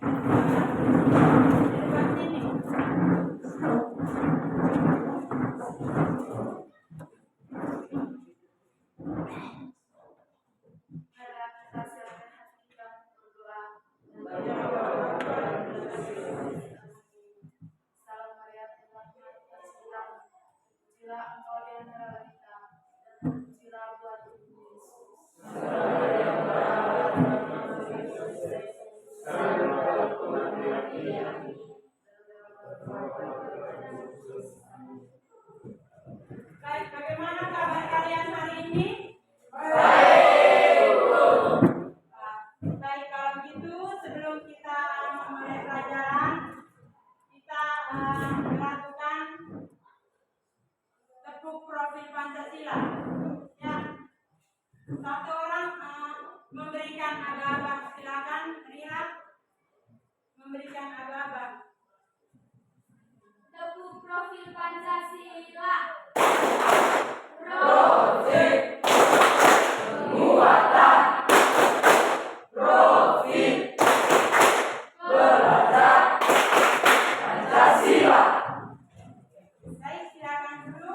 depan sini. Baik, bagaimana kabar kalian hari ini? Baik, kalau gitu sebelum kita memulai pelajaran, kita melakukan tepuk profil Pancasila. Ya, satu orang memberikan aba-aba. Silakan, Rira, memberikan aba-aba. Tepuk profil Pancasila. Profil penguatan, profil belajar Pancasila. Baik, silakan dulu.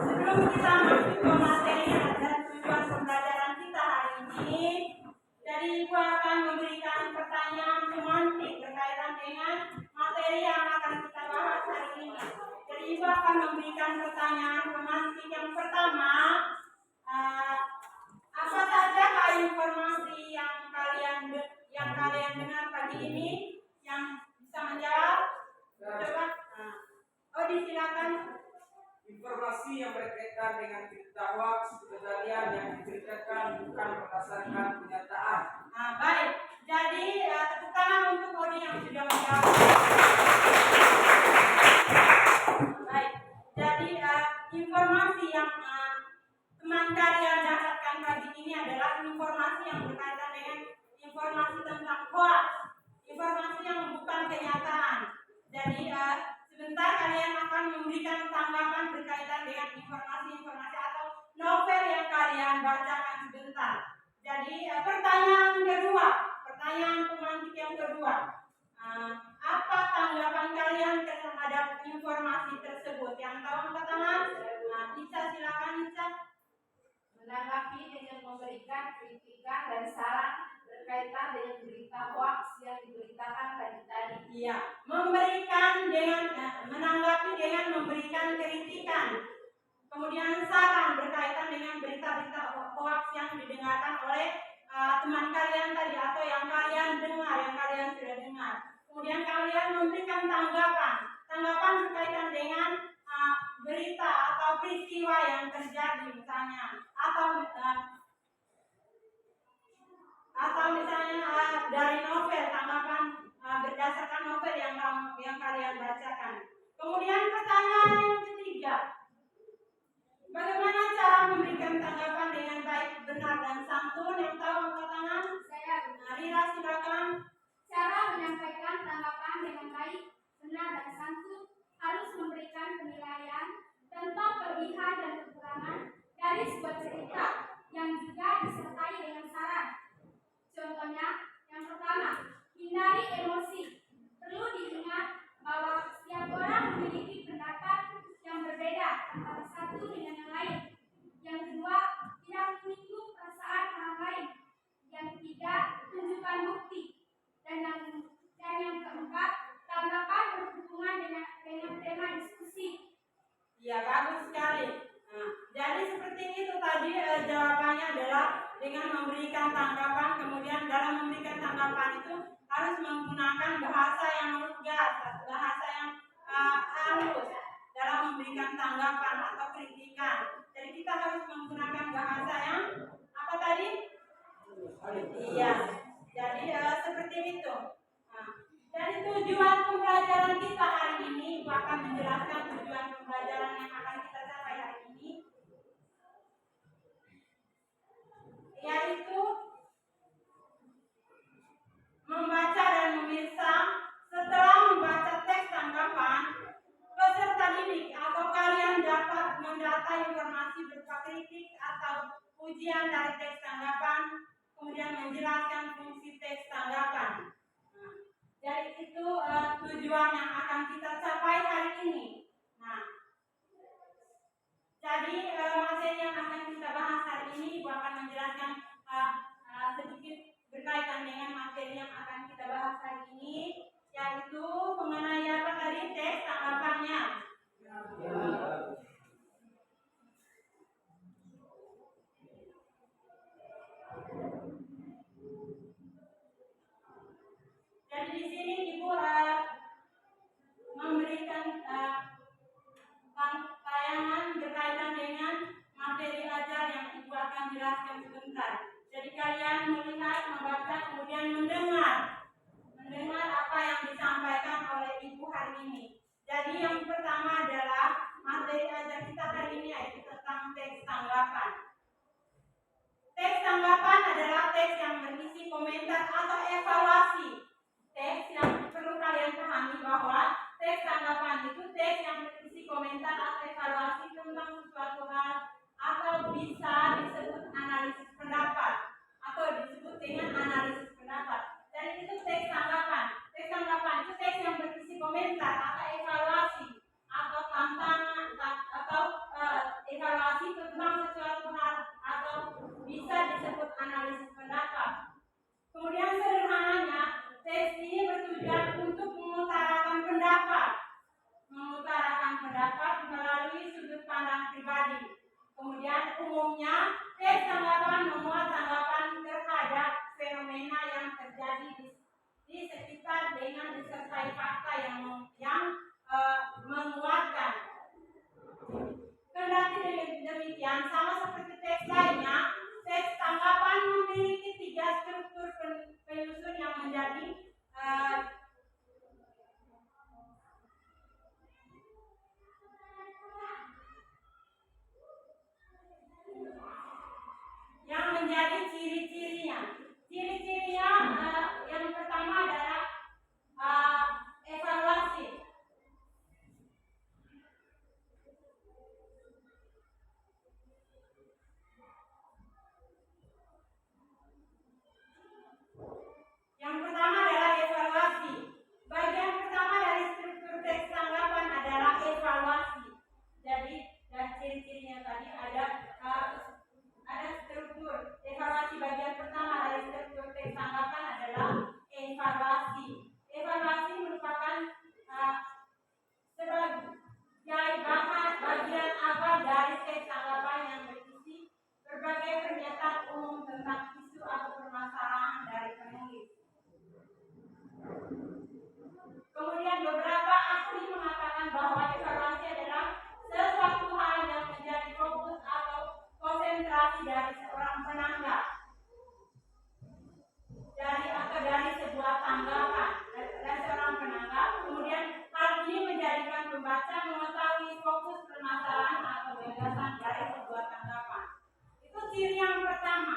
Sebelum kita masuk ke materi dan tujuan pembelajaran kita hari ini, jadi Ibu akan memberikan pertanyaan semantik berkaitan dengan materi yang akan kita bahas hari ini. Jadi Ibu akan memberikan pertanyaan semantik yang pertama, apa saja informasi yang kalian dengar pagi ini yang bisa menjawab? Coba. Odi, silakan. Informasi yang berkaitan dengan berita hoax, kejadian yang diceritakan bukan berdasarkan kenyataan. Baik. Jadi tepuk tangan untuk Odi yang sudah menjawab. Baik. Jadi informasi yang teman kalian dapatkan pagi ini adalah informasi yang berkaitan dengan informasi tentang hoax, informasi yang bukan kenyataan. Jadi sebentar kalian akan memberikan tanggapan berkaitan dengan informasi-informasi atau novel yang kalian bacakan sebentar. Jadi pertanyaan pemantik yang kedua, apa tanggapan kalian terhadap informasi tersebut? Yang tahu angkat tangan? Ica, silakan Ica. Menanggapi dengan memberikan kritikan dan saran berkaitan dengan berita hoax yang diberitakan tadi. Iya, menanggapi dengan memberikan kritikan, kemudian saran berkaitan dengan berita-berita hoax yang didengarkan oleh teman kalian tadi atau yang kalian sudah dengar. Kemudian kalian memberikan tanggapan berkaitan dengan berita atau peristiwa yang terjadi misalnya, atau misalnya dari novel, tanggapan berdasarkan novel yang kalian bacakan. Kemudian pertanyaan yang ketiga, bagaimana cara memberikan tanggapan dengan baik, benar, dan santun? Yang tahu angkat tangan? Saya Rira, silakan. cara menyampaikan tanggapan dengan baik, benar, dan santun harus memberikan penilaian tentang kelebihan dan kekurangan dari sebuah cerita yang juga disertai dengan saran. Contohnya, yang pertama, hindari emosi. Perlu diingat bahwa setiap orang memiliki pendapat yang berbeda antara satu dengan yang lain. Yang kedua, tidak menyinggung perasaan orang lain. Yang ketiga, tunjukkan bukti. Dan yang keempat, tanggapan berhubungan dengan tema diskusi. Ya, bagus sekali. Jadi seperti itu tadi jawabannya adalah dengan memberikan tanggapan. Kemudian dalam memberikan tanggapan itu harus menggunakan bahasa yang lugas, bahasa yang halus dalam memberikan tanggapan atau kritikan. Jadi kita harus menggunakan bahasa yang apa tadi? Iya. Jadi seperti itu. Dari tujuan pembelajaran kita hari ini, Ibu akan menjelaskan tujuan pembelajaran yang akan kita capai hari ini, yaitu membaca dan memirsa. Setelah membaca teks tanggapan, peserta didik atau kalian dapat mendata informasi berupa kritik atau ujian dari teks tanggapan. kemudian menjelaskan fungsi teks tanggapan. Nah, jadi itu tujuan yang akan kita capai hari ini. Nah, jadi materi yang akan kita bahas hari ini Ibu akan menjelaskan sedikit berkaitan dengan materi yang akan kita bahas hari ini, yaitu mengenai apa tadi teks tanggapannya. Jadi di sini Ibu memberikan tayangan berkaitan dengan materi ajar yang Ibu akan jelaskan sebentar. Jadi kalian melihat, membaca, kemudian mendengar apa yang disampaikan oleh Ibu hari ini. Jadi yang pertama adalah materi ajar kita hari ini yaitu tentang teks tanggapan. Teks tanggapan adalah teks yang berisi komentar atau evaluasi. Teks yang perlu kalian pahami bahwa teks tanggapan itu teks yang berisi komentar atau evaluasi tentang suatu hal atau bisa disebut analisis pendapat atau disebut dengan analisis pendapat. Dan itu teks tanggapan. Teks tanggapan itu teks yang berisi komentar atau evaluasi atau tantangan atau evaluasi tentang sesuatu hal atau bisa disebut analisis pendapat. Kemudian sederhananya, teks ini bertujuan untuk mengutarakan pendapat melalui sudut pandang pribadi. Kemudian umumnya teks tanggapan memuat tanggapan terhadap fenomena yang terjadi di sekitar dengan disertai fakta yang menguatkan. Kendati demikian, sama seperti teks lainnya, teks tanggapan memiliki 3 struktur penyusun yang menjadi ciri-cirinya. Ciri-cirinya yang pertama adalah evaluasi. Yang pertama adalah evaluasi. Bagian pertama dari struktur teks tanggapan adalah evaluasi. Jadi dan ciri-cirinya tadi ada struktur evaluasi. Bagian pertama dari struktur teks tanggapan adalah evaluasi. Evaluasi merupakan sebagai bagian awal dari teks tanggapan yang berisi berbagai pernyataan umum tentang isu atau permasalahan dari penulis. Kemudian beberapa ahli mengatakan bahwa evaluasi adalah sesuatu hal yang menjadi fokus atau konsentrasi dari seorang penanggap dari sebuah tanggapan dari seorang penanggap. Kemudian hal ini menjadikan pembaca mengetahui fokus permasalahan atau gagasan dari sebuah tanggapan. Itu ciri yang pertama.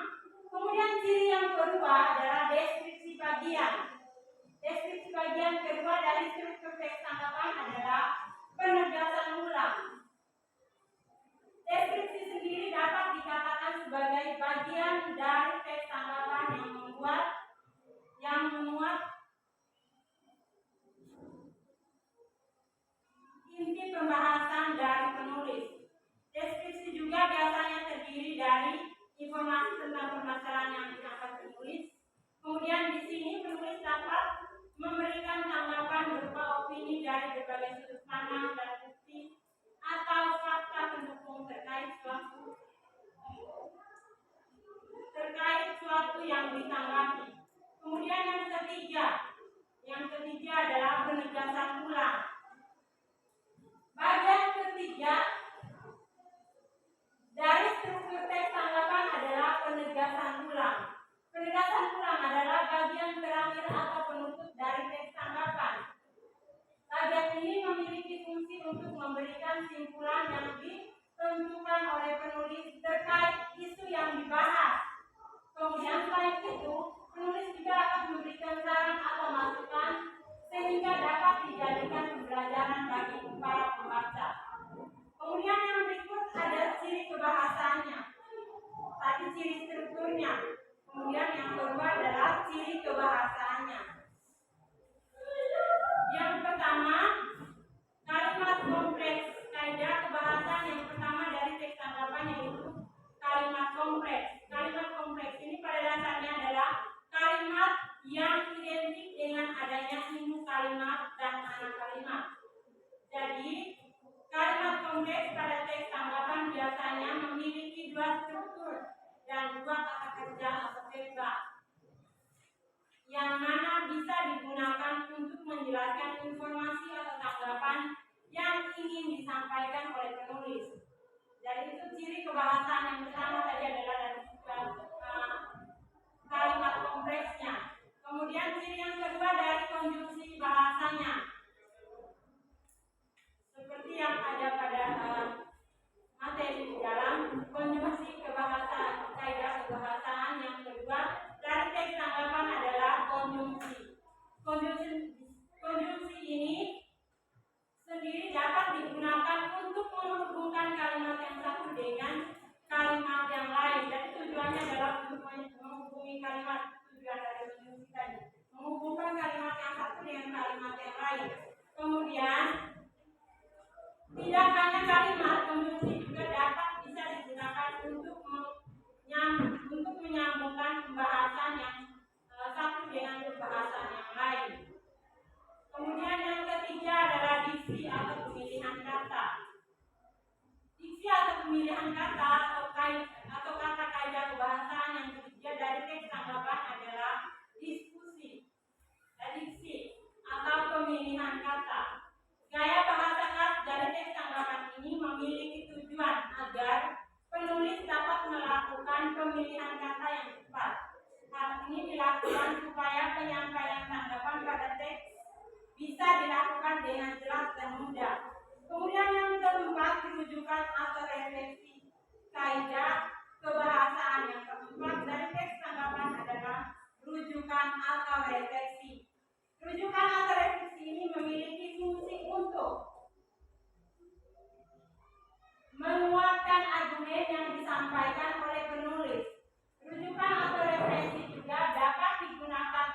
Kemudian ciri yang kedua adalah deskripsi bagian. Deskripsi bagian kedua dari struktur teks tanggapan adalah penegasan ulang. Deskripsi sendiri dapat dikatakan sebagai bagian dari teks tanggapan yang memuat inti pembahasan dari penulis. Deskripsi juga biasanya terdiri dari informasi tentang permasalahan yang diangkat penulis. Kemudian di sini penulis dapat memberikan tanggapan berupa opini dari berbagai sudut pandang dan bukti atau fakta pendukung terkait suatu yang ditanggapi. Kemudian yang ketiga adalah penegasan ulang. Bagian ketiga dari struktur teks tanggapan adalah penegasan ulang. Penegasan ulang adalah bagian terakhir atau penutup dari teks tanggapan. Bagian ini memiliki fungsi untuk memberikan simpulan yang ditentukan oleh penulis terkait isu yang dibahas. Kemudian selain itu, penulis juga akan memberikan saran atau masukan sehingga dapat dijadikan pembelajaran bagi para pembaca. Kemudian yang berikut ada ciri kebahasannya. Tadi ciri strukturnya. Kemudian yang kedua adalah ciri kebahasaannya. Yang pertama, kalimat kompleks. Kaidah kebahasaan yang pertama dari teks tanggapan yaitu kalimat kompleks. Kalimat kompleks ini pada dasarnya adalah kalimat yang identik dengan adanya induk kalimat dan anak kalimat. Jadi, kalimat kompleks pada teks tanggapan biasanya memiliki dua struktur dan dua kata kerja atau verba yang mana bisa digunakan untuk menjelaskan informasi atau tanggapan yang ingin disampaikan oleh penulis. Jadi itu ciri kebahasaan yang pertama tadi adalah dari kalimat kompleksnya. Kemudian ciri yang kedua dari konjungsi bahasanya. Seperti yang ada pada materi di dalam konjungsi kebahasaan, kaidah kebahasaan yang kedua dari teks tanggapan adalah konjungsi. Konjungsi ini sendiri dapat digunakan untuk menghubungkan kalimat yang satu dengan kalimat yang lain. Jadi tujuannya adalah untuk menghubungi kalimat. Tujuan dari konjungsi tadi menghubungkan kalimat yang satu dengan kalimat yang lain. Kemudian tidak hanya kalimat, konjungsi juga dapat bisa digunakan untuk menyambungkan pembahasan yang satu dengan pembahasan yang lain. Kemudian yang ketiga adalah diksi atau pemilihan kata. Diksi atau pemilihan kata atau kata kaidah kebahasaan yang ketiga dari teks tanggapan adalah diskusi, diksi atau pemilihan kata. Gaya bahasa khas dari teks tanggapan ini memiliki tujuan agar penulis dapat melakukan pemilihan kata yang tepat. Hal ini dilakukan supaya penyampaian tanggapan pada teks bisa dilakukan dengan jelas dan mudah. Kemudian yang keempat, rujukan atau refleksi. Kaidah kebahasaan yang keempat dari teks tanggapan adalah rujukan atau refleksi. Rujukan atau refleksi ini memiliki fungsi untuk menguatkan argumen yang disampaikan oleh penulis. Rujukan atau refleksi juga dapat digunakan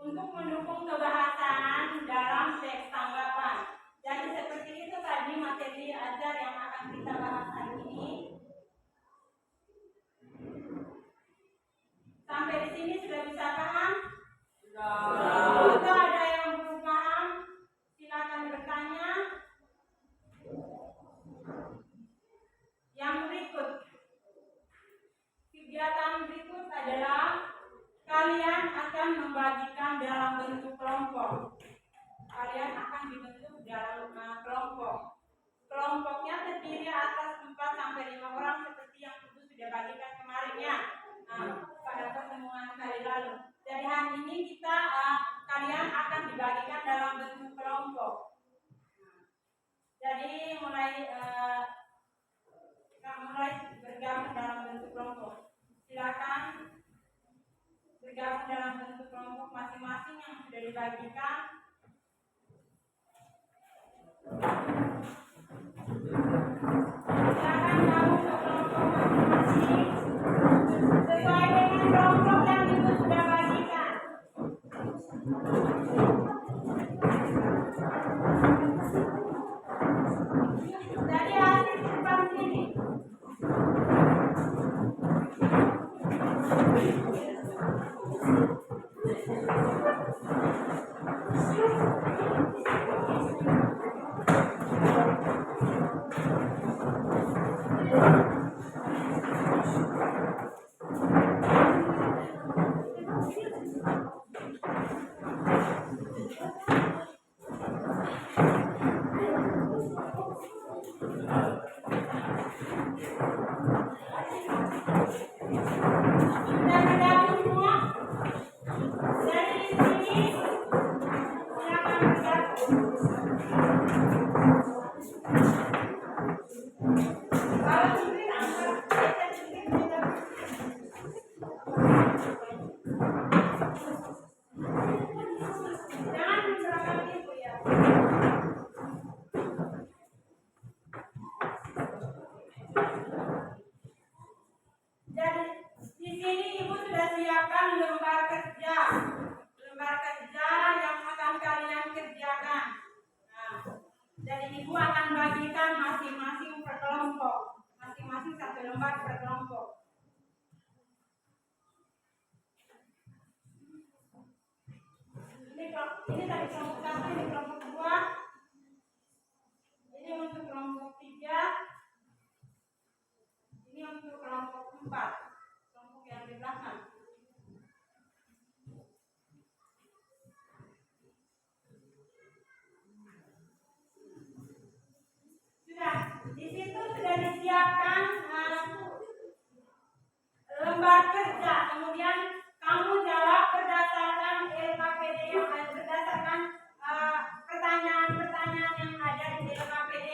untuk mendukung kebahasaan dalam teks tanggapan. Jadi seperti itu tadi materi ajar yang akan kita bahas hari ini. Sampai di sini sudah bisa paham? Sudah. Jika ada yang belum paham, silakan bertanya. Yang berikut, kegiatan berikut adalah kalian akan membagikan dalam bentuk kelompok. Kalian akan dibentuk dalam kelompok. Kelompoknya terdiri atas 4 sampai 5 orang seperti yang Ibu sudah bagikan kemarin ya. Pada pertemuan kali lalu. Dari hari ini kalian akan dibagikan dalam bentuk kelompok. Jadi mulai bergabung dalam bentuk kelompok. Silakan bergabung dalam bentuk kelompok masing-masing yang sudah dibagikan. Silakan gabung ke kelompok masing-masing sesuai dengan kelompok yang Ibu sudah bagikan. Jadi hasil simpan sini. Sudah bergabung semua? Dari sini silakan bergabung. Kalau sendiri angkat jangan berangkat itu ya. masing-masing per kelompok, masing-masing 1 lembar per kelompok. Ini tadi kelompok 1, ini kelompok 2, ini untuk kelompok 3, ini untuk kelompok 4, kelompok yang di belakang. Sudah, di situ sudah disiapkan lembar kerja, kemudian kamu jawab berdasarkan LKPD yang berdasarkan pertanyaan-pertanyaan yang ada di LKPD.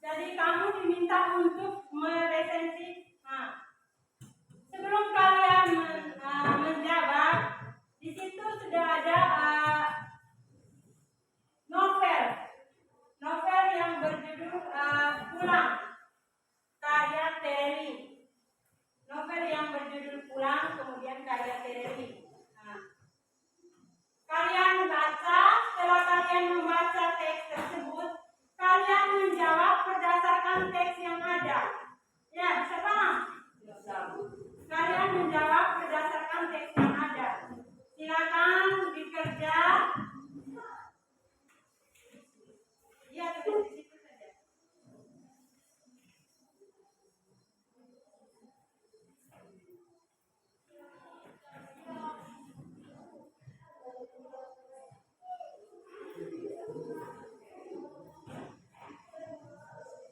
Jadi kamu diminta untuk meresensi. Sebelum kalian menjawab, di situ sudah ada novel yang berjudul Pulang, karya Terry. Novel yang berjudul Pulang, kemudian karya Terry. Kalian baca, setelah kalian membaca teks tersebut, kalian menjawab berdasarkan teks yang ada. Ya, bisa paham? Kalian menjawab berdasarkan teks yang ada. Silakan bekerja. Ya, tulis di situ saja.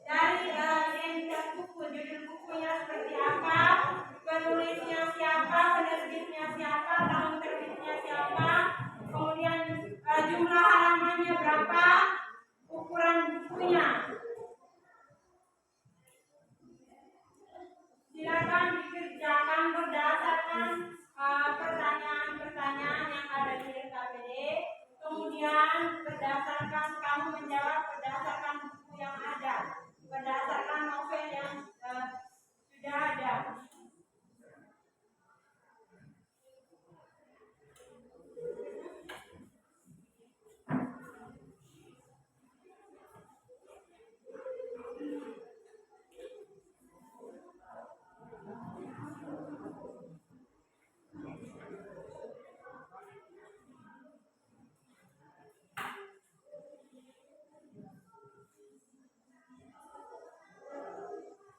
Dari identitas buku, judul bukunya seperti apa, penulisnya siapa, penerbitnya siapa, tahun terbitnya siapa, kemudian jumlah halamannya berapa, ukuran bukunya. Silakan dikerjakan berdasarkan pertanyaan-pertanyaan yang ada di LKPD. Kemudian berdasarkan kamu menjawab berdasarkan buku yang ada, berdasarkan novel yang sudah ada.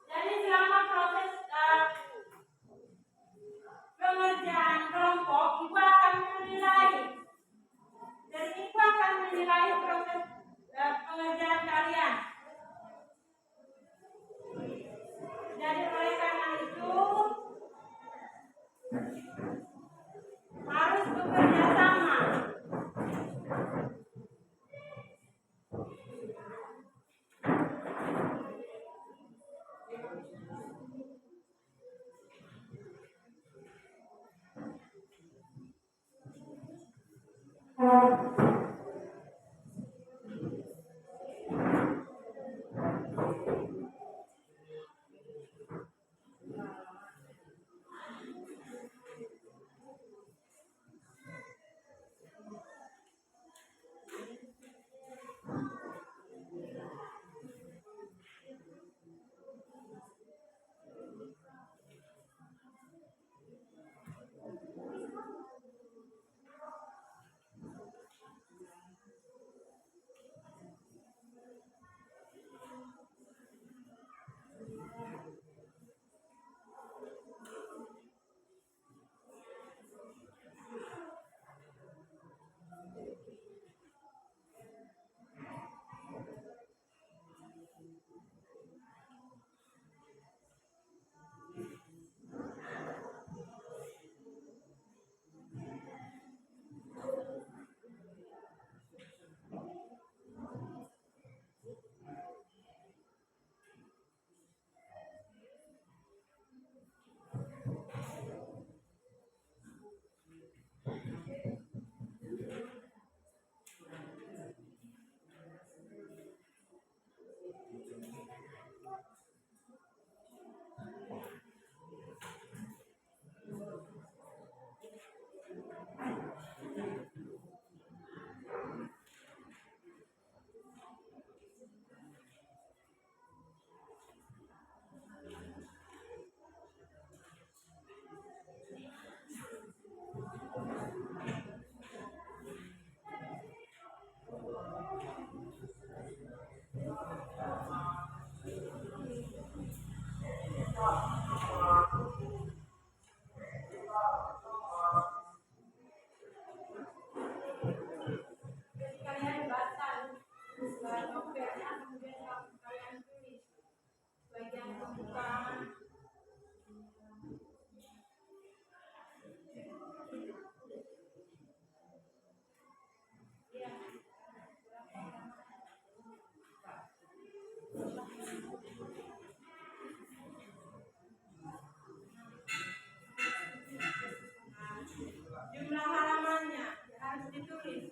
Jadi selama proses pengerjaan kelompok, ibu akan menilai. Dan ibu akan menilai proses pengerjaan kalian. Jadi oleh karena itu harus bekerja sama. harus ditulis.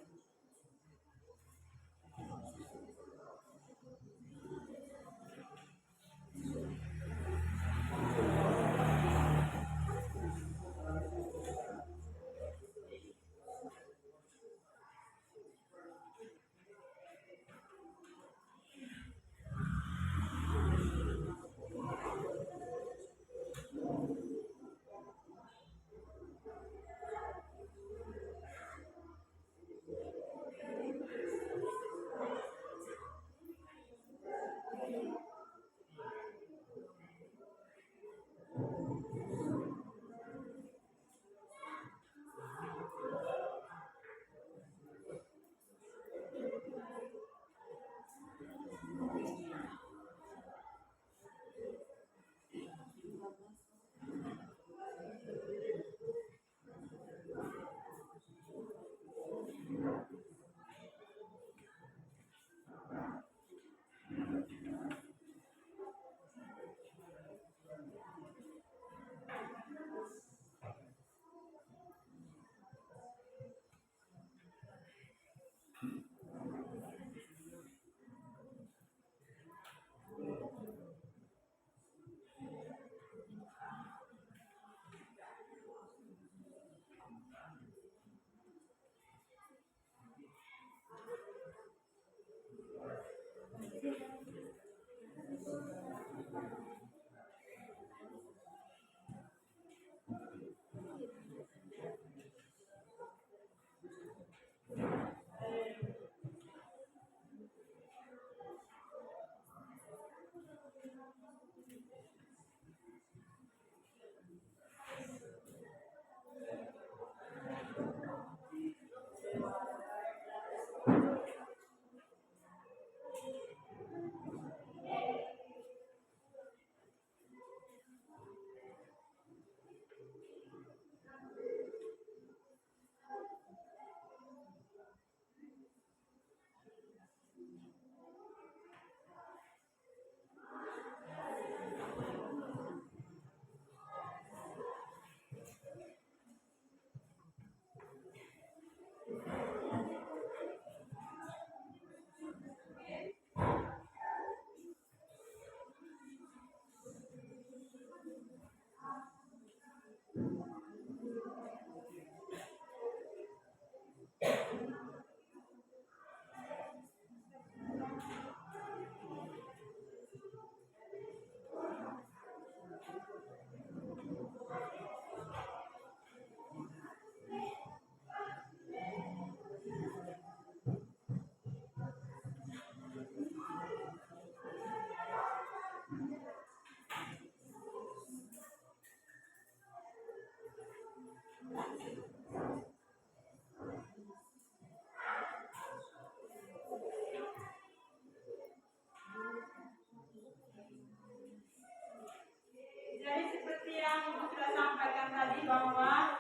Jadi seperti yang Ibu sudah sampaikan tadi bahwa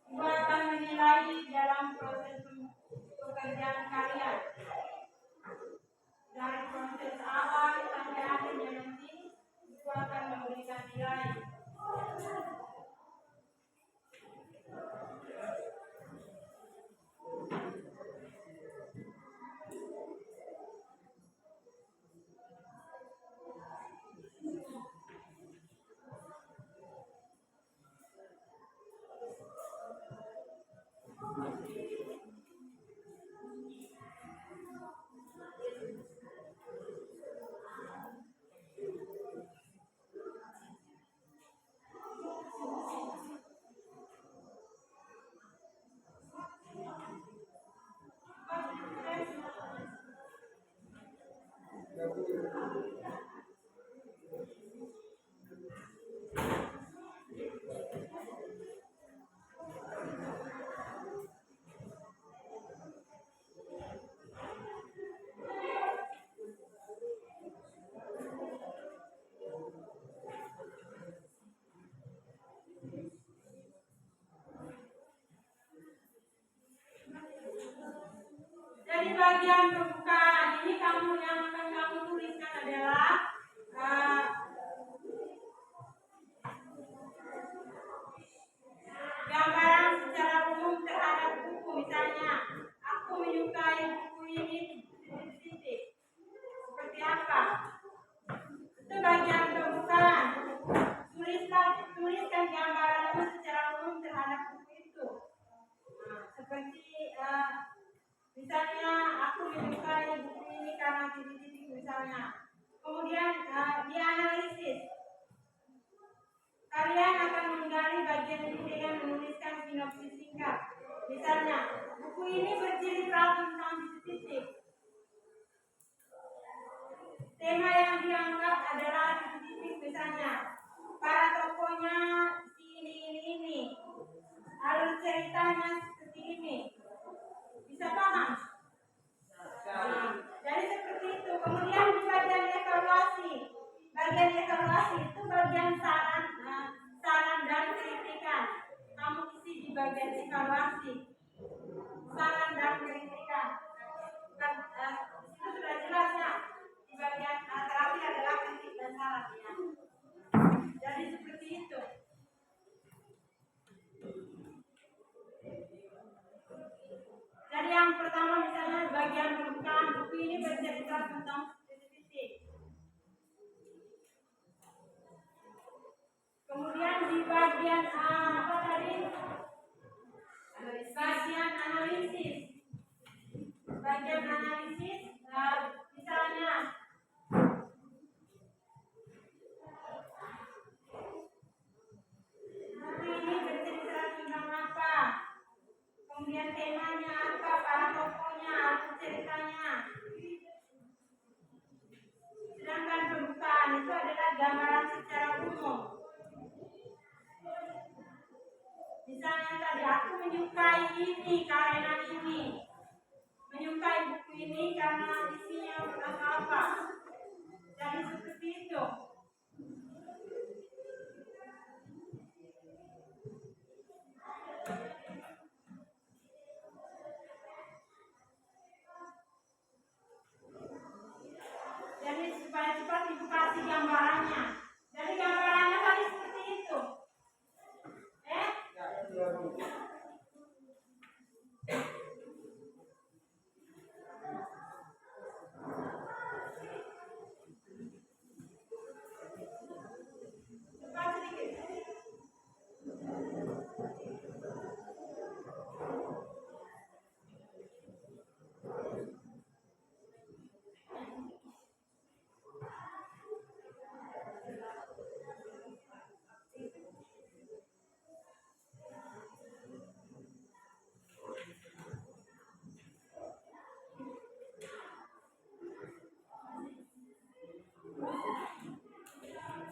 Ibu akan menilai dalam proses pekerjaan kalian. Dari proses awal sampai akhirnya nanti Ibu akan memberikan nilai. Jadi bagian pembukaan ini kamu yang akan kamu tuliskan adalah gambaran secara umum terhadap buku, misalnya misalnya aku menyukai buku ini karena titik-titik misalnya. Kemudian dianalisis. Kalian akan menggali bagian ini dengan menuliskan sinopsis singkat. Misalnya, buku ini bercerita tentang titik-titik. Tema yang dianggap adalah titik-titik, misalnya para tokohnya si ini. Alur ceritanya seperti ini. Bisa paham? Jadi seperti itu. Kemudian di bagian evaluasi. Bagian evaluasi itu bagian saran dan kritikan. Kamu isi di bagian evaluasi. Saran dan kritikan. Itu sudah jelas ya. Di bagian terakhir adalah kritik dan saran ya. Jadi seperti itu. Jadi yang pertama misalnya bagian pembukaan buku ini bercerita tentang titik-titik. Kemudian di bagian apa tadi? Bagian analisis. Bagian analisis misalnya buku ini bercerita tentang apa? Kemudian temanya apa, para tokohnya, apa ceritanya. Sedangkan pembukaan itu adalah gambaran secara umum. Misalnya tadi aku menyukai ini karena ini. Menyukai buku ini karena isinya apa. Jadi seperti itu. Jadi supaya cepat ibu kasih gambarannya. Jadi gambarannya tadi seperti itu. Cepat sedikit.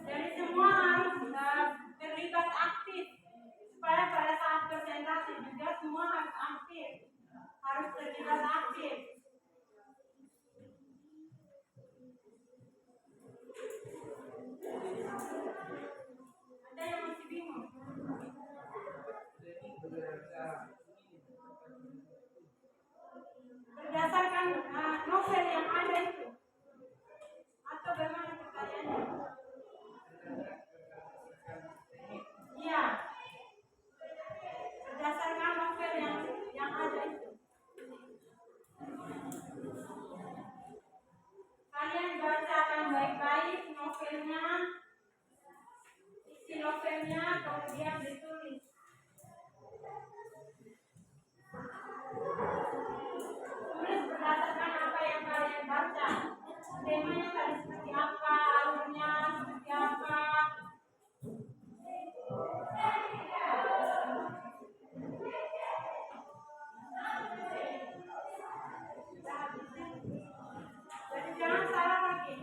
Jadi semua harus terlibat aktif supaya pada saat presentasi juga semua harus aktif, harus terlibat aktif. Ada yang masih bingung? Berdasarkan novel yang ada itu atau bagaimana pertanyaannya? Iya, berdasarkan novel yang ada itu. Kalian bacakan baik-baik novelnya, isi novelnya, kemudian ditulis. Tulis berdasarkan apa yang kalian baca. Temanya tadi seperti apa, alurnya seperti apa. Jadi jangan salah lagi.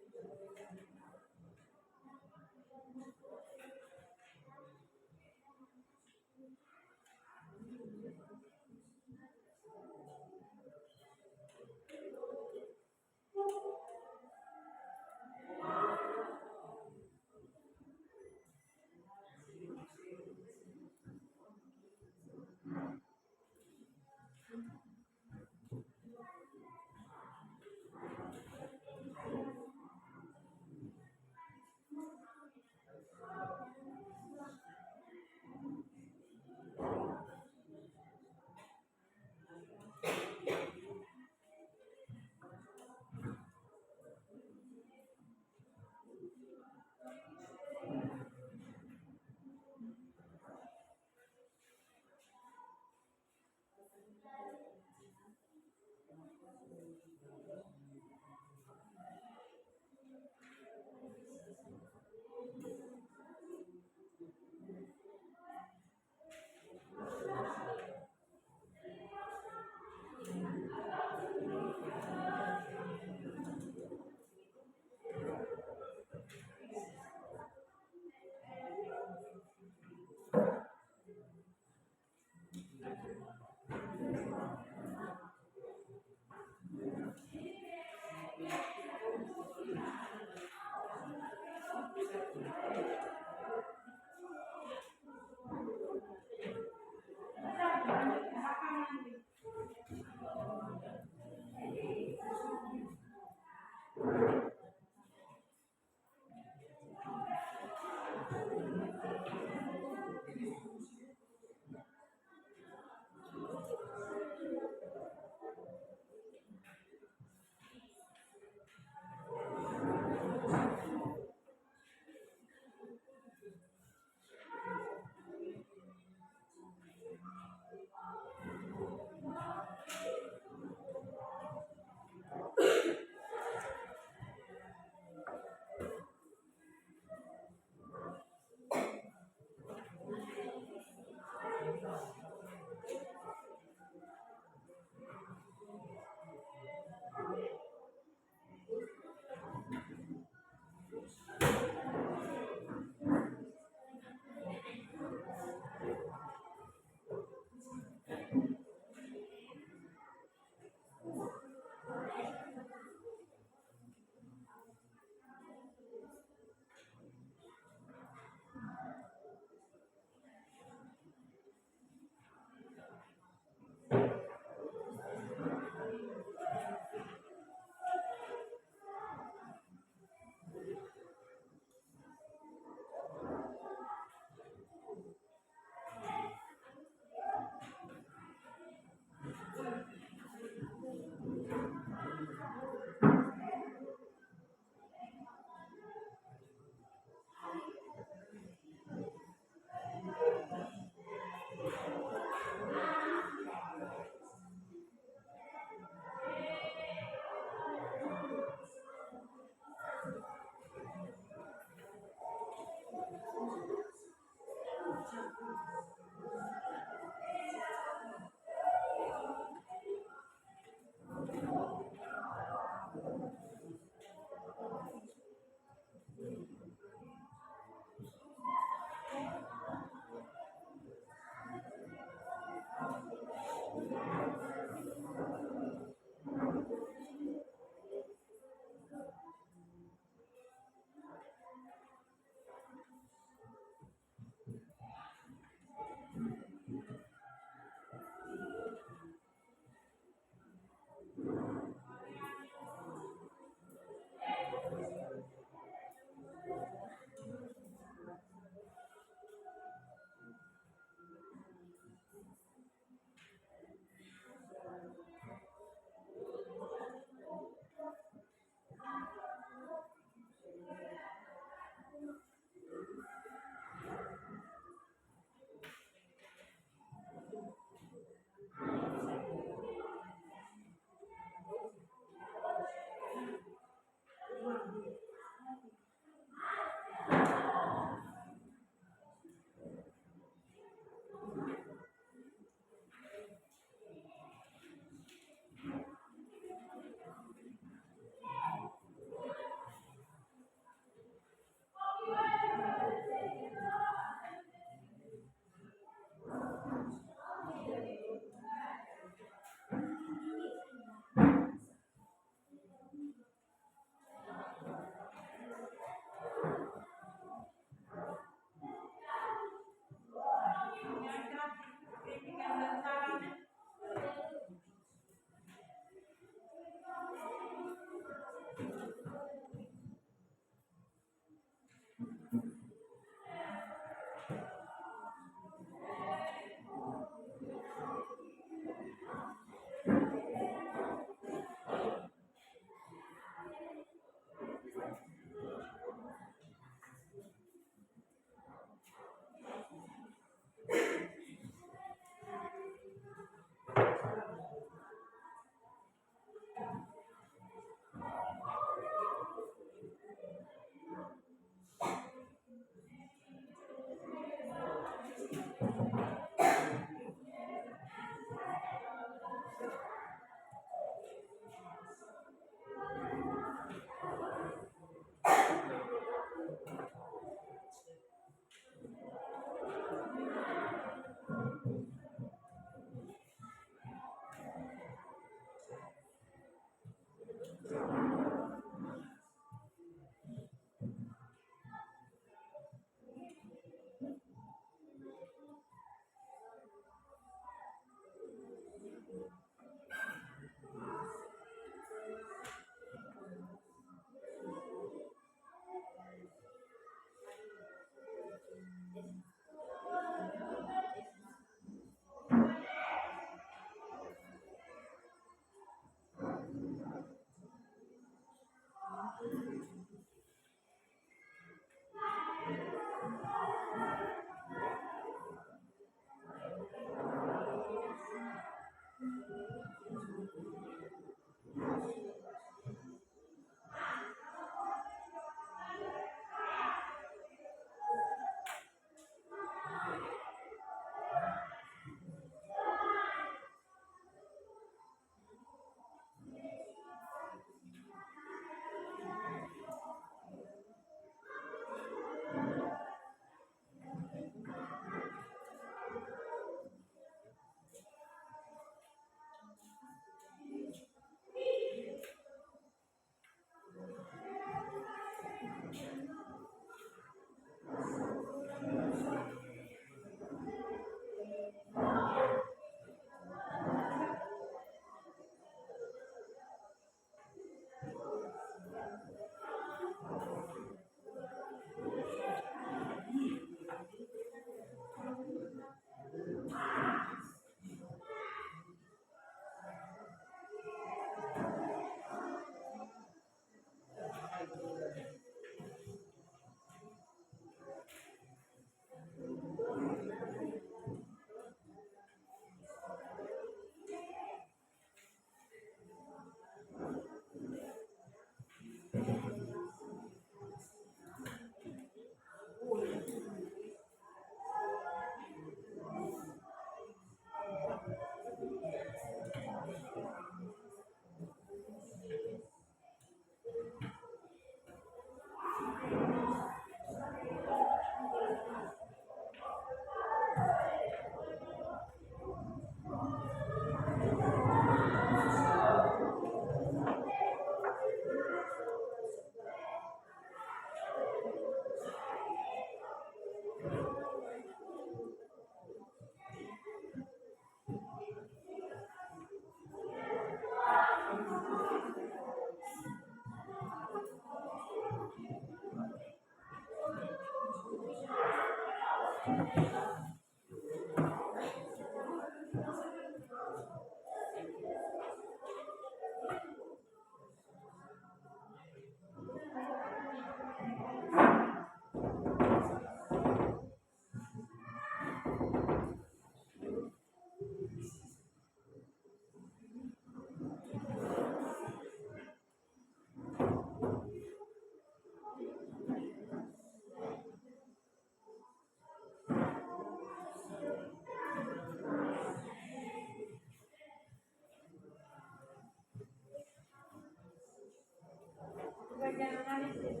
Bagian analisis,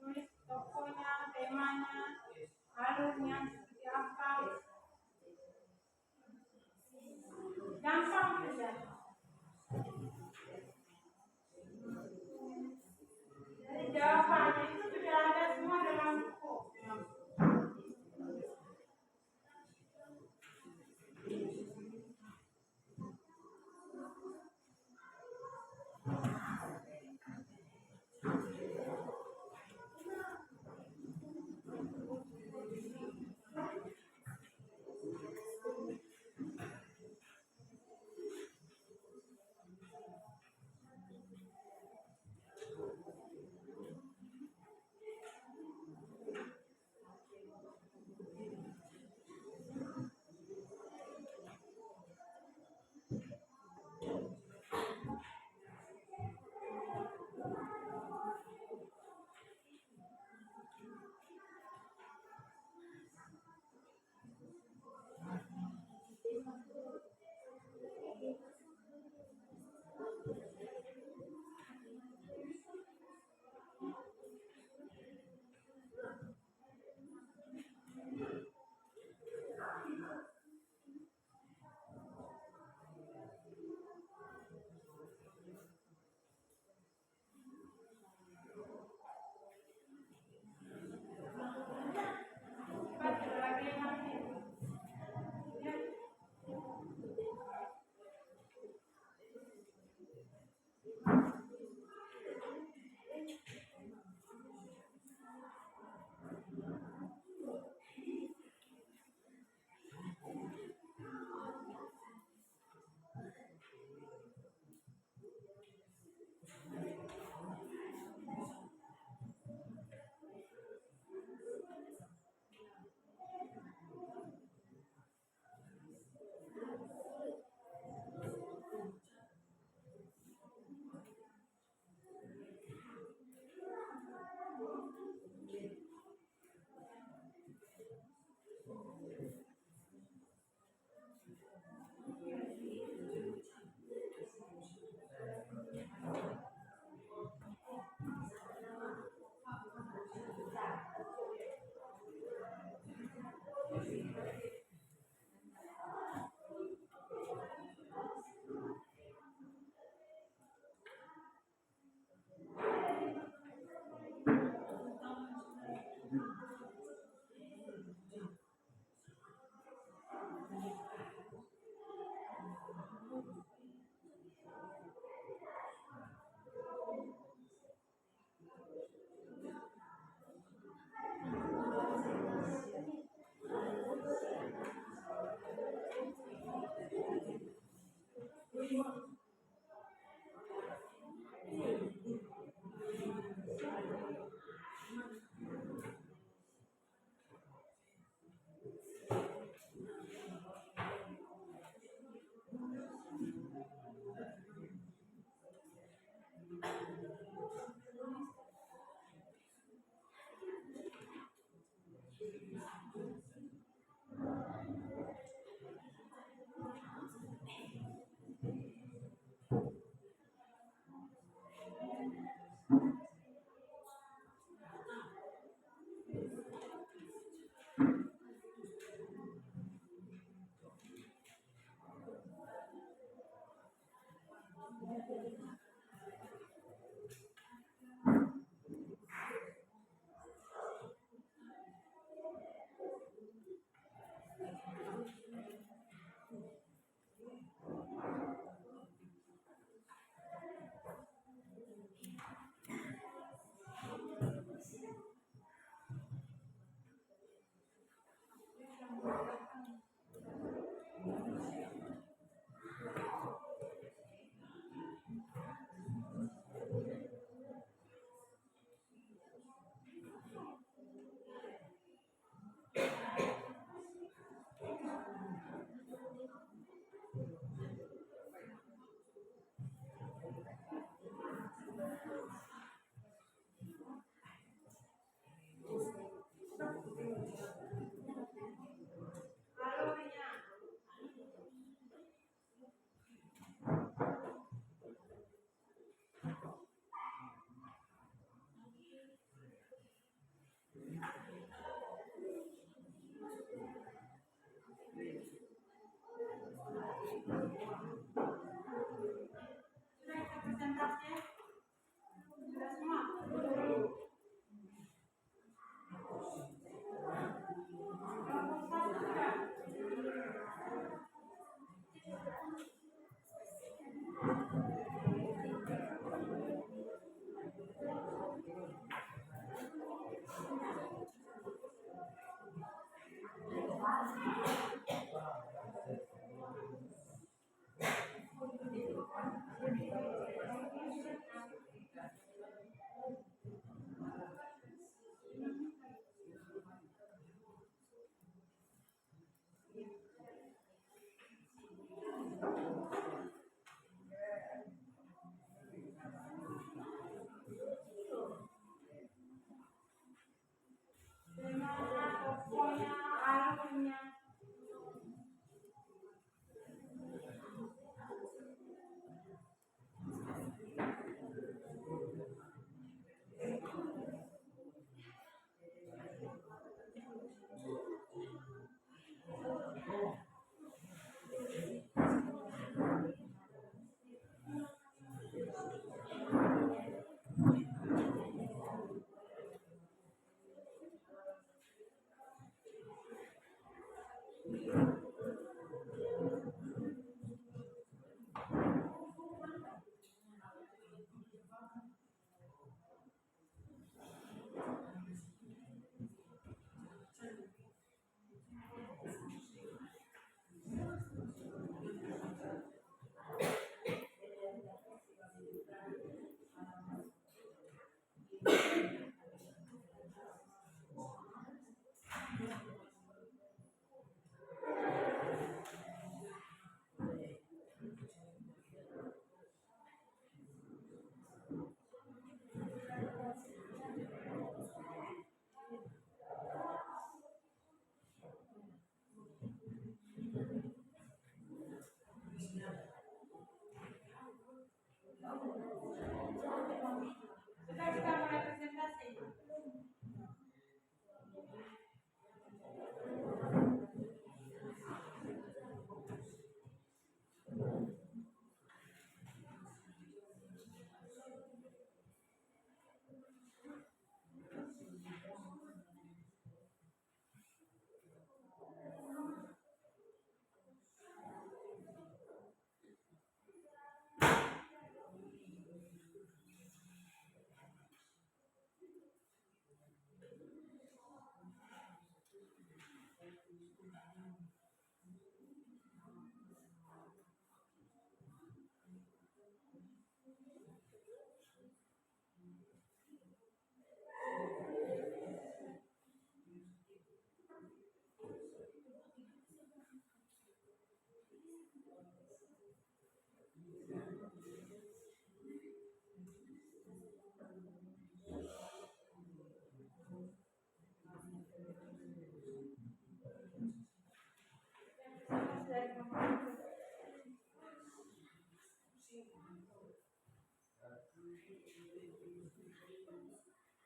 tulis tokohnya, temanya, alurnya seperti apa. Gampang saja. Jadi jawabannya itu sudah ada semua dalam buku.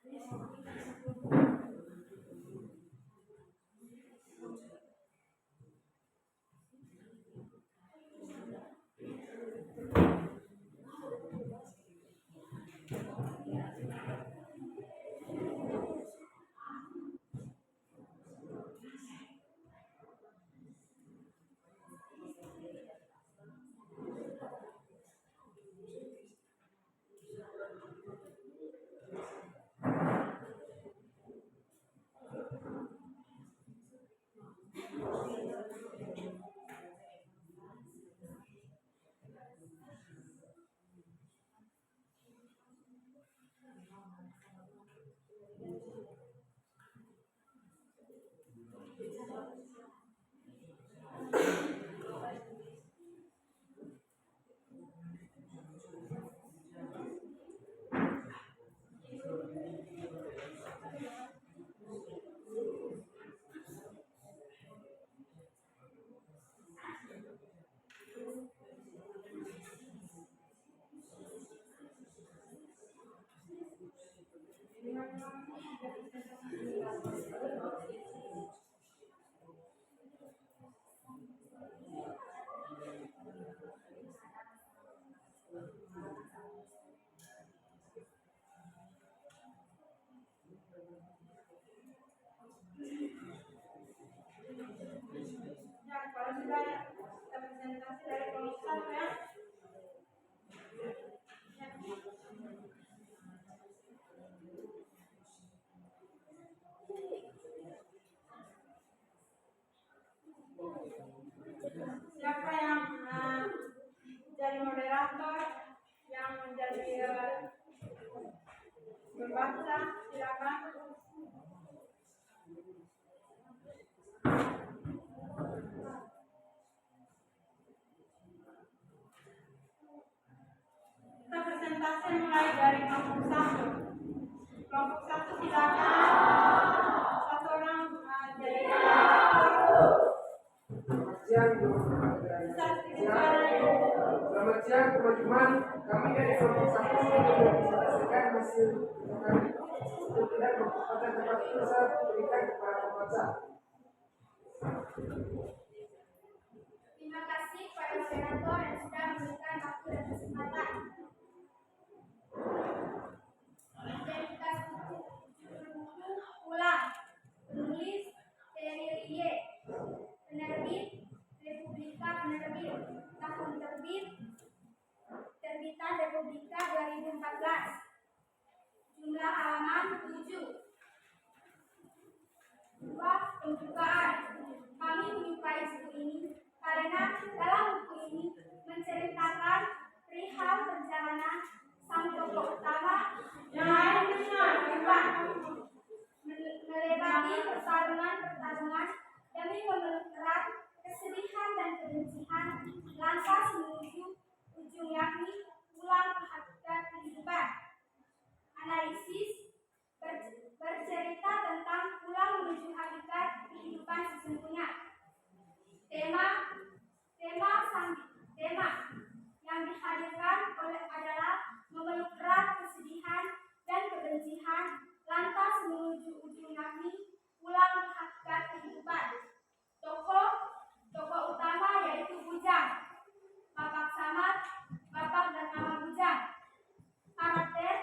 Ya, kalau sudah kita presentasi dari kelompok 1 ya. Siapa yang jadi moderator, yang menjadi membaca, silakan. Kita presentasi mulai dari kelompok 1. Kelompok 1 silakan. Satu orang jadi moderator. Selamat siang teman-teman. Kami dari kelompok 1 menyelesaikan hasil kami untuk tidak merupakan tempat besar berikan kepada pembaca. Terima kasih kepada moderator yang sudah memberikan waktu dan kesempatan. Identitas buku ulang, penulis Terry Rie, penerbit Republika Penerbit, tahun terbit terbitan Republika 2014, jumlah halaman 7. 2. Pembukaan. Kami menyukai buku ini karena dalam buku ini menceritakan perihal perjalanan sang tokoh utama yang melewati pertarungan demi memenuhi kesedihan dan kebencian lantas menuju ujung yakni pulang ke hakikat kehidupan. Analisis bercerita tentang pulang menuju hakikat kehidupan sesungguhnya. Tema yang dihadirkan adalah memeluk erat kesedihan dan kebencian lantas menuju ujung yakni pulang ke hakikat kehidupan. Tokoh utama yaitu Bujang, Bapak Samad, Bapak dan Mama Bujang. Karakter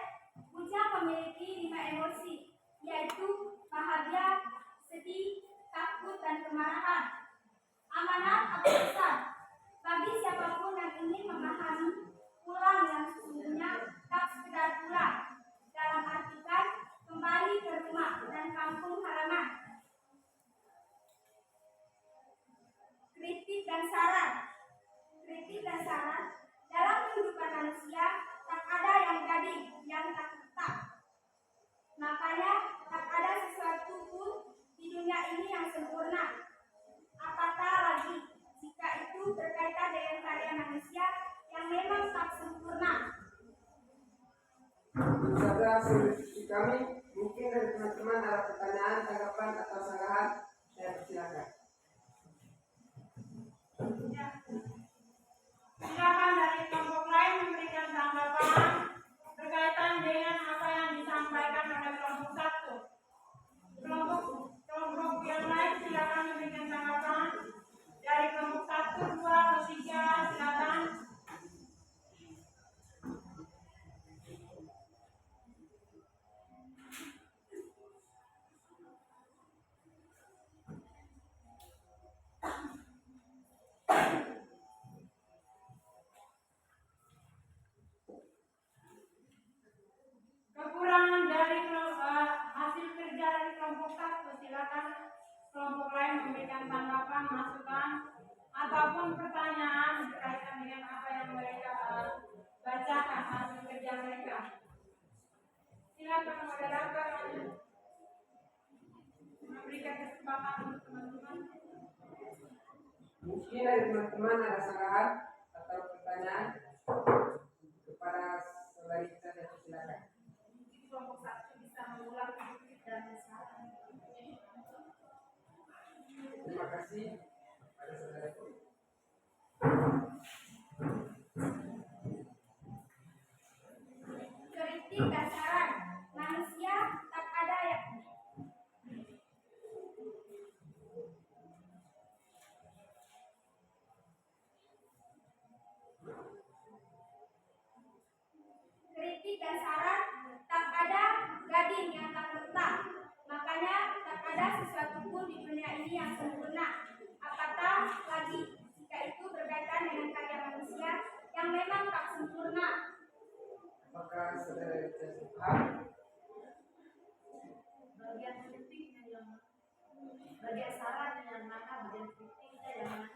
Bujang memiliki 5 emosi, yaitu bahagia, sedih, takut, dan kemarahan. Amanat atau pesan bagi siapapun yang ingin memahami pulang yang sesungguhnya tak sekedar pulang, dalam artikan kembali ke rumah dan kampung halaman. Kritik dan saran dalam kehidupan manusia tak ada yang jadi, yang tak tetap. Makanya tak ada sesuatu pun di dunia ini yang sempurna. Apatah lagi jika itu berkaitan dengan karya manusia yang memang tak sempurna. Saudara hasil diskusi kami, mungkin dari teman-teman ada pertanyaan, tanggapan atau sanggahan, saya persilakan. Ya. Silakan dari kelompok lain memberikan tanggapan berkaitan dengan apa yang disampaikan oleh kelompok silakan kelompok lain memberikan tanggapan, masukan, ataupun pertanyaan berkaitan dengan apa yang mereka bacakan hasil kerja mereka. Silakan moderator memberikan kesempatan untuk teman-teman. Mungkin dari teman-teman ada saran atau pertanyaan kepada saudari kita, silakan. Kelompok satu bisa mengulang kritik dan saran. Terima kasih pada saudara. Kritik dan saran. Manusia tak ada yang kritik dan saran. Tak ada gading yang tak retak. Makanya tak ada sesuatu pun di dunia ini yang sempurna. Apatah lagi jika itu berkaitan dengan karya manusia yang memang tak sempurna. Apakah saudara bisa paham? Bagian kritiknya yang bagian saran yang mana, bagian kritiknya yang mana.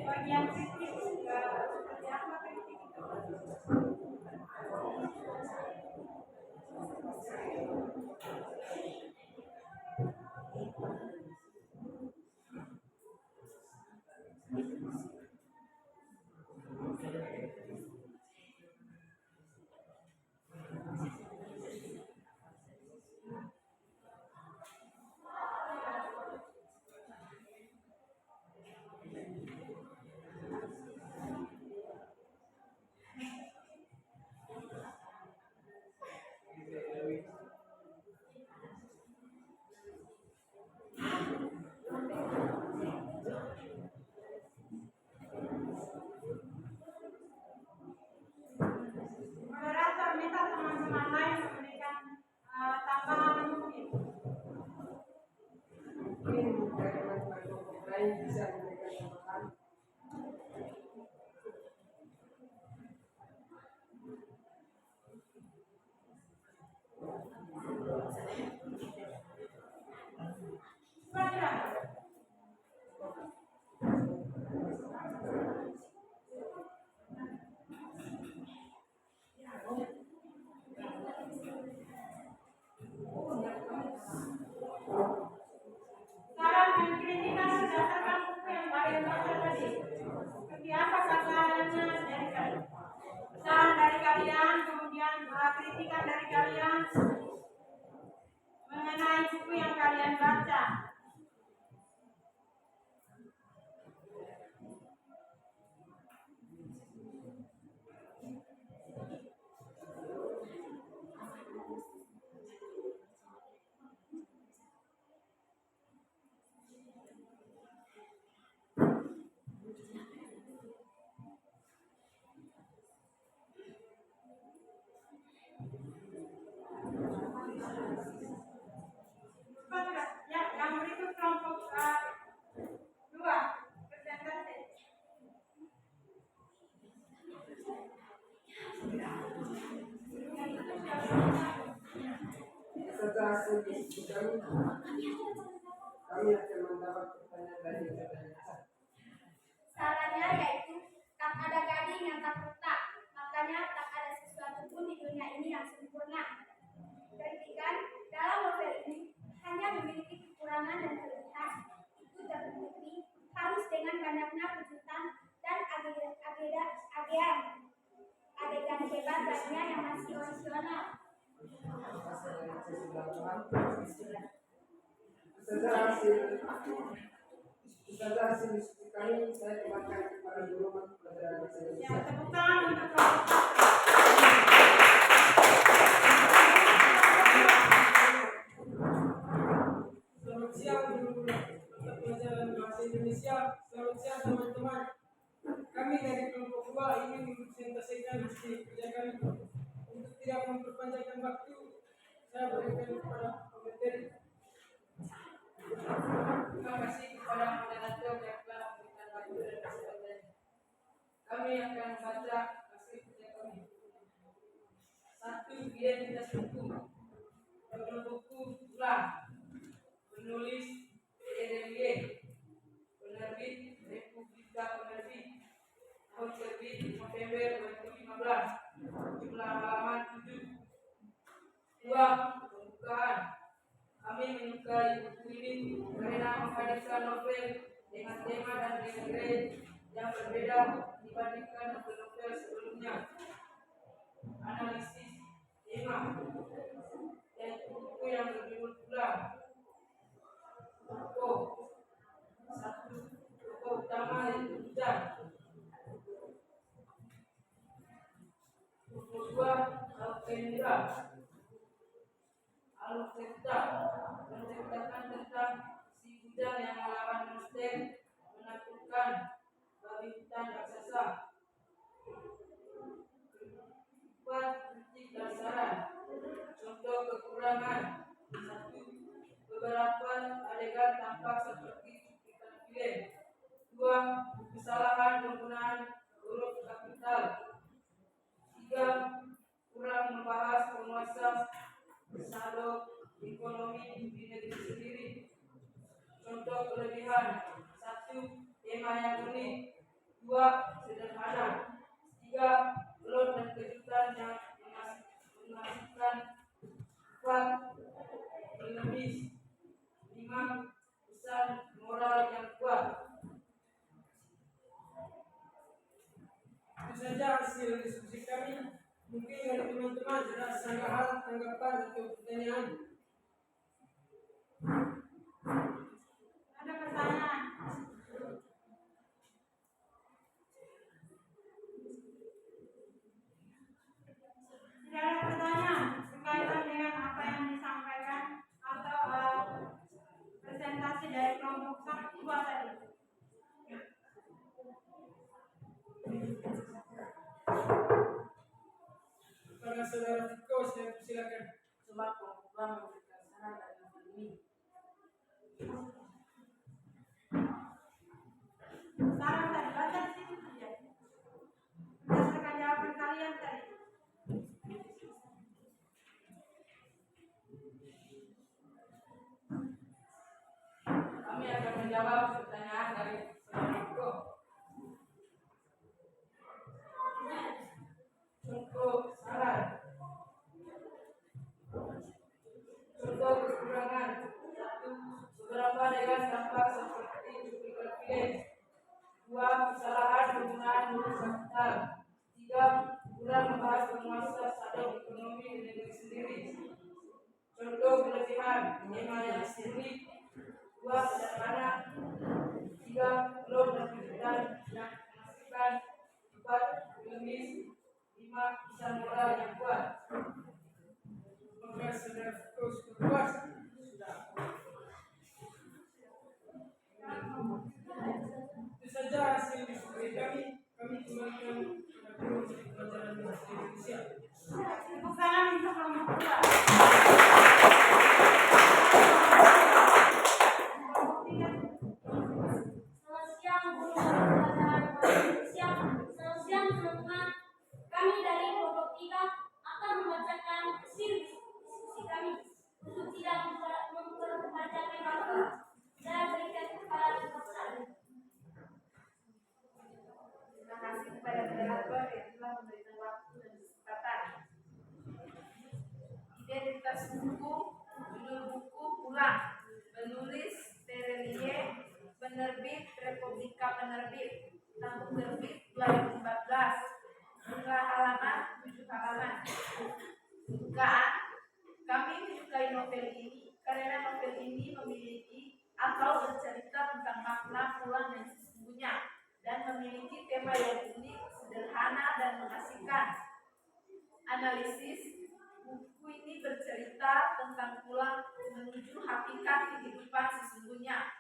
Bagian kritik juga seperti apa kritik itu? Moderator minta teman-teman lain memberikan tambahan mungkin. Mungkin dari teman-teman kelompok lain bisa memberikan tambahan. Saran dan kritikan berdasarkan buku yang kalian baca tadi. Seperti apa sasarannya dari kalian? Saran dari kalian, kemudian kritikan dari kalian mengenai buku yang kalian baca. hasil diskusi kami akan mendapat pertanyaan dari pertanyaan. Sarannya yaitu tak ada gading yang tak retak, makanya tak ada sesuatu pun di dunia ini yang sempurna. Kritikan dalam novel ini hanya memiliki kekurangan dan kelebihan. Itu terbukti harus dengan banyaknya kejutan dan adegan hebat lainnya yang masih original. Ustazah hasil diskusi kami saya kembalikan kepada guru mata pelajaran bahasa Ya, Indonesia. tepuk tangan untuk Prof. Selamat siang guru-guru mata pelajaran bahasa Indonesia. Selamat siang teman-teman. Kami dari kelompok 2 ingin mempresentasikan hasil kerja kami. Untuk tidak memperpanjangkan waktu, saya berikan kepada pemateri. Terima kasih kepada moderator yang telah memberikan waktu dan kesempatan. Kami akan membaca hasil kerja kami. 1. Identitas buku. Judul buku ulang. Penulis PNY. Penerbit Republika Penerbit. Tahun terbit November 2015. Jumlah halaman 7. 2. Pembukaan. Kami menyukai buku ini karena menghadirkan novel dengan tema dan genre yang berbeda dibandingkan novel-novel sebelumnya. Analisis tema, yaitu buku yang berjudul ulang. Tokoh. 1. Tokoh utama yaitu Hujan. Tokoh 2. Alkendra. Alur cerita menceritakan tentang si Hujan yang melawan monster menakutkan babi hutan raksasa. 4. Kritik dan saran. Contoh kekurangan. 1. Beberapa adegan tampak seperti cuplikan film. 2. Kesalahan penggunaan huruf kapital. 3. Kurang membahas penguasa saldo ekonomi di negeri sendiri. Contoh kelebihan. 1. Tema yang unik. 2. Sederhana. 3. Plot dan kejutan yang mengasihkan. 4. Berlebih. 5. Pesan moral yang kuat. Itu saja hasil diskusi kami. Mungkin dari teman-teman ada sanggahan, tanggapan atau pertanyaan. Ada pertanyaan? Tidak ada pertanyaan berkaitan dengan apa yang disampaikan atau presentasi dari kelompok 1 2 tadi. Kepada saudara Tiko, saya persilakan. Sebab kelompok memberikan saran dan ini. Saran tadi baca di situ saja. Berdasarkan jawaban kalian tadi. Kami akan menjawab pertanyaan dari saudara Tiko. Contoh saran. Contoh kekurangan. 1. Beberapa adegan tampak seperti cuplikan film. 2. Kesalahan penggunaan huruf kapital. 3. Kurang membahas penguasa saldo ekonomi di negeri sendiri. Contoh kelebihan. Tema yang unik. 2. Sederhana. 3. Plot dan kejutan yang mengasihkan. 4. Berlebih. 5. Pesan moral yang kuat. Apakah saudara terus berpuas? Sudah. Itu saja hasil diskusi kami. Kami kembalikan kepada guru mata pelajaran bahasa Indonesia. Tepuk tangan untuk kelompok 2. Selamat siang guru pelajaran bahasa Indonesia. Selamat siang teman-teman. Kami dari kelompok 3 akan membacakan hasil diskusi kami. Untuk tidak Penuang, penulis Terelie, penerbit Republika Penerbit, tahun terbit 2014, jumlah halaman 7 halaman. Dugaan, kami menyukai novel ini karena novel ini memiliki atau bercerita tentang makna pulang yang sesungguhnya dan memiliki tema yang unik, sederhana, dan mengasihkan. Analisis, buku ini bercerita tentang pulang menuju hakikat kehidupan sesungguhnya.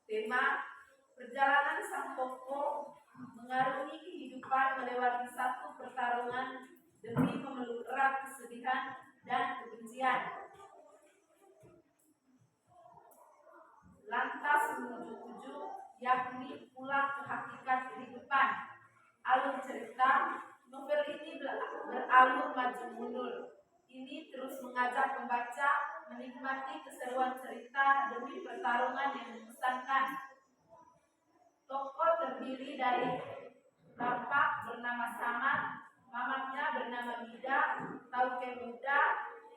Tema, perjalanan sang tokoh mengarungi kehidupan melewati satu pertarungan demi memeluk erat kesedihan dan kebencian. Lantas menuju ujung, yakni pulang ke hakikat kehidupan. Alur cerita, novel ini beralur maju mundur. Ini terus mengajak pembaca menikmati keseruan cerita demi pertarungan yang mengesankan. Tokoh terdiri dari bapak bernama Samad, mamatnya bernama Bida, Tauke Muda,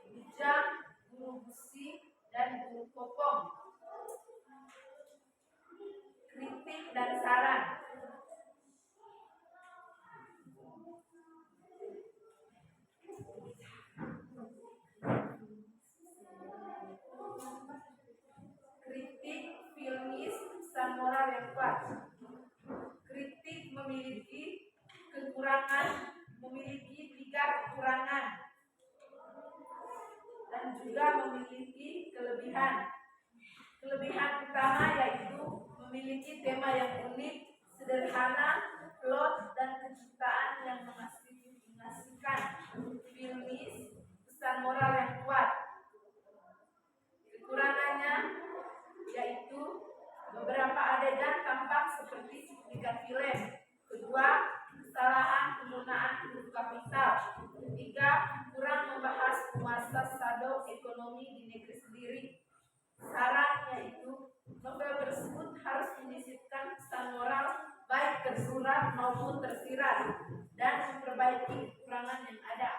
Bujang, Guru Busi, dan Guru Kopong. Kritik dan saran. Kritik filmis pesan moral yang kuat. Kritik memiliki kekurangan, memiliki 3 kekurangan dan juga memiliki kelebihan. Kelebihan utama yaitu memiliki tema yang unik, sederhana, plot, dan kejutaan yang mengasihkan. Filmis, pesan moral yang kuat. Kekurangannya yaitu beberapa adegan tampak seperti cuplikan film. Kedua, kesalahan penggunaan huruf kapital. Ketiga, kurang membahas penguasa shadow ekonomi di negeri sendiri. Saran yaitu novel tersebut harus menyisipkan pesan moral baik tersurat maupun tersirat dan memperbaiki kekurangan yang ada.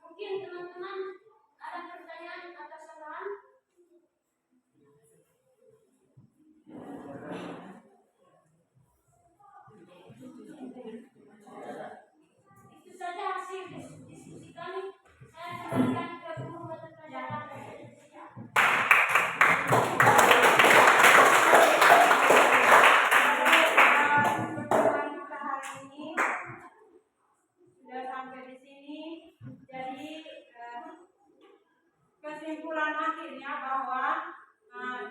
Mungkin teman-teman ada pertanyaan atau saran? Itu saja hasil diskusi kami. Saya kembalikan ke guru mata pelajaran bahasa Indonesia. Pertemuan kita hari ini sudah sampai di sini. Jadi kesimpulan akhirnya bahwa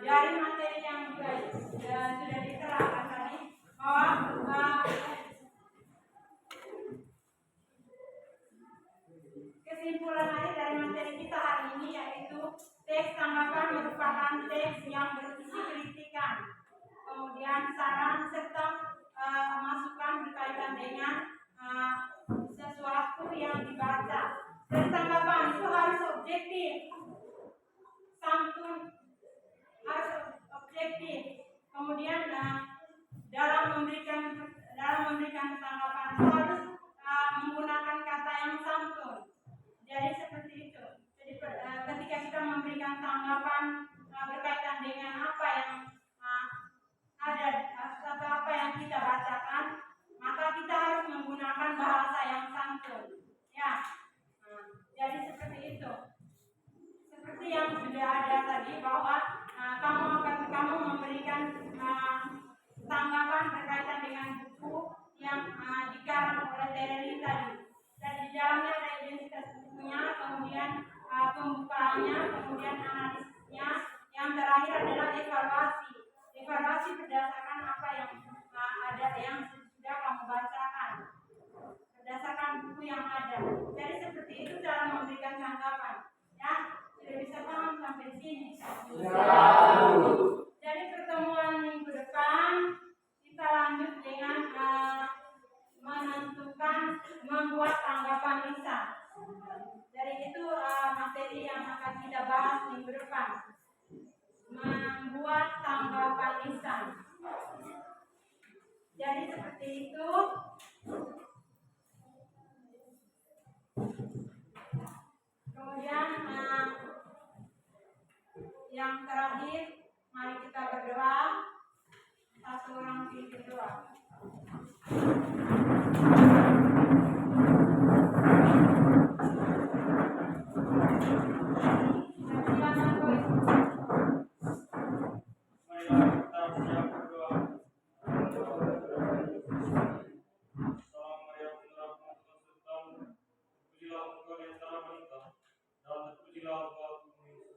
dari materi yang sudah diterangkan tadi bahwa kesimpulan akhir dari materi kita hari ini yaitu teks tanggapan merupakan teks yang berisi kritikan, kemudian saran serta masukan berkaitan dengan sesuatu yang dibaca. Dan tanggapan itu harus objektif, santun harus objektif. Kemudian dalam memberikan tanggapan itu harus menggunakan kata yang santun. Jadi seperti itu. Jadi ketika kita memberikan tanggapan berkaitan dengan apa yang ada atau apa yang kita bacakan, maka kita harus menggunakan bahasa yang santun. Ya. Jadi seperti itu. Seperti yang sudah ada tadi bahwa kamu memberikan tanggapan berkaitan dengan buku yang dikarang oleh Terelie tadi. Dan di dalamnya ada identitas bukunya, kemudian pembukaannya, kemudian analisisnya, yang terakhir adalah evaluasi. Evaluasi berdasarkan apa yang ada yang sudah kamu bacakan, berdasarkan buku yang ada. Jadi seperti itu cara memberikan tanggapan. Ya, sudah bisa paham sampai sini. Jadi pertemuan minggu depan kita lanjut dengan membuat tanggapan lisan. Dari itu materi yang akan kita bahas minggu depan, membuat tanggapan lisan. Jadi seperti itu. Kemudian Yang terakhir, mari kita berdoa. Satu orang pimpin doa. Silakan, Boy. Marilah kita siap berdoa. Salam Maria, penuh rahmat, Tuhan sertamu. Terpujilah engkau di antara wanita, dan terpujilah engkau Tuhan Yesus.